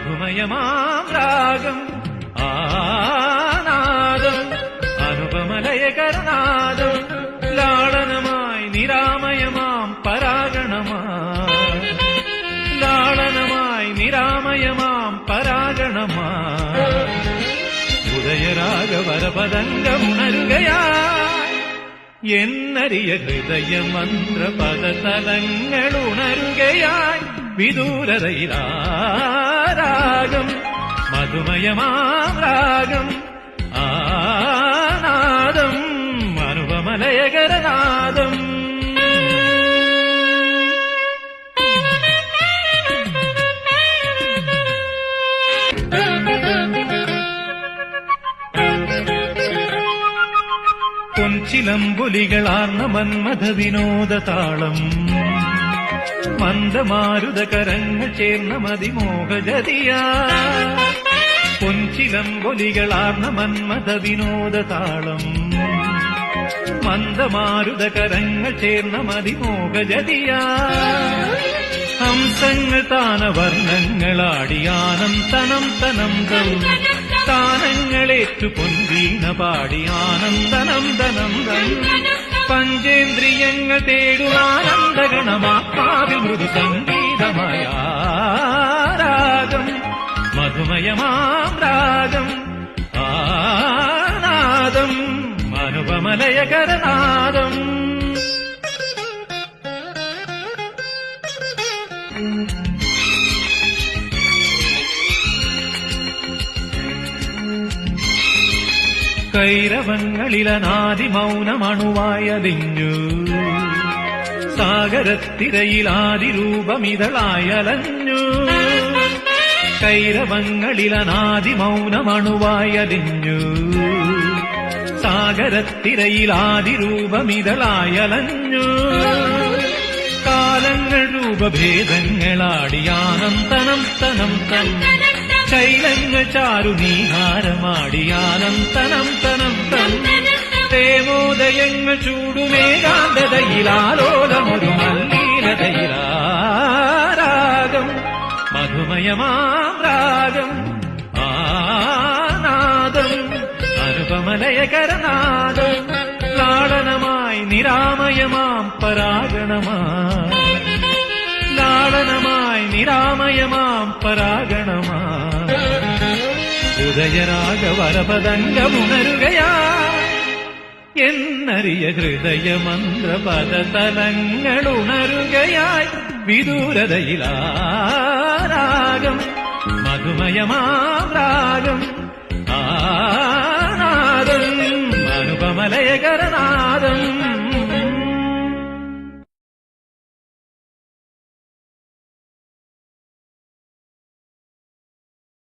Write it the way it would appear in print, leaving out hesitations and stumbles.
മധുമയമാം രാഗം ആനാദം അനുപമലയകരനാദം ലാളനമായി നിരാമയമാം പരാഗണമായി ലാളനമായി നിരാമയമാം പരാഗണമായി ഉദയരാഗവരപദംഗമുണരുകയായി എന്നറിയ ഹൃദയമന്ത്രപദതലങ്ങളുണരുകയായി വിദൂരതയിലാരാഗം മധുമയമാം രാഗം ആനാദം അനുപമലയകരനാദം പൊൻചിലമ്പൊലികളാർന്ന മന്മഥ വിനോദതാളം മന്ദമാരുതകരങ്ങൾ ചേർന്ന മതിമോഹജതിയാ പൊൻചിലമ്പൊലികളാർന്ന മന്മഥ വിനോദതാളം മന്ദമാരുതകരങ്ങൾ ചേർന്ന മതിമോഹജതിയാ ഹംസങ്ങൾ താനവർണ്ണങ്ങളാടിയാനം തനം തനം തം താനങ്ങളേറ്റു പൊൻവീണ പാടിയാനന്ദനം ദനം ദം പഞ്ചേന്ദ്രിയങ്ങൾ തേടുവാനന്ദഗണമാത്മാവിൽ മൃദു സംഗീതമായ രാഗം മധുമയമാം രാഗം ആനാദം അനുപമലയകരനാദം കൈരവങ്ങളിലനാദി മൗനമണുവായലിഞ്ഞു സാഗരത്തിരയിലാദിരൂപമിതളായലഞ്ഞു കൈരവങ്ങളിലനാദി മൗനമണുവായലിഞ്ഞു സാഗരത്തിരയിലാദിരൂപമിതളായലഞ്ഞു കാലങ്ങൾ രൂപഭേദങ്ങളാടിയാനന്തനം തനം തം ശൈലങ്ങൾ ചാരുനീഹാരമാടിയാനന്തനം തനം തം പ്രേമോദയങ്ങൾ ചൂടുമേകാന്തതയിലാലോലമൊരു മല്ലീലതയിലാരാഗം മധുമയമാം രാഗം ആനാദം അനുപമലയകരനാദം ലാളനമായി നിരാമയമാം പരാഗണമായി ലാളനമായി നിരാമയമാം പരാഗണമായി ഉദയരാഗവരപദംഗമുണരുകയായി എന്നറിയ ഹൃദയമന്ത്രപദതലങ്ങളുണരുകയായി വിദൂരതയിലാരാഗം മധുമയമാം രാഗം